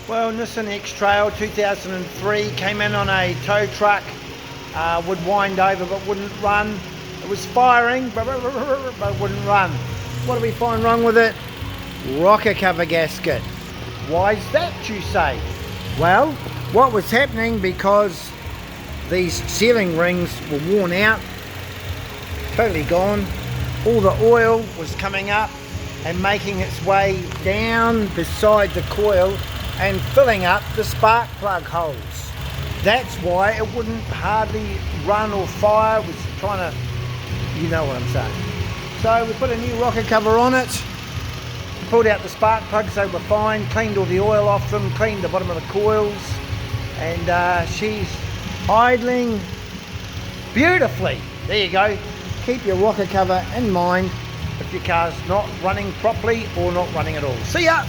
Well, Nissan Xtrail 2003 came in on a tow truck, would wind over but wouldn't run. It was firing but wouldn't run. What do we find wrong with it? Rocker cover gasket. Why is that, you say? Well, what was happening, because these sealing rings were worn out, totally gone, all the oil was coming up and making its way down beside the coil and filling up the spark plug holes. That's why it wouldn't hardly run or fire. It was trying to, you know what I'm saying. So we put a new rocker cover on it, pulled out the spark plugs, they were fine, cleaned all the oil off them, cleaned the bottom of the coils, and she's idling beautifully. There you go. Keep your rocker cover in mind if your car's not running properly or not running at all. See ya!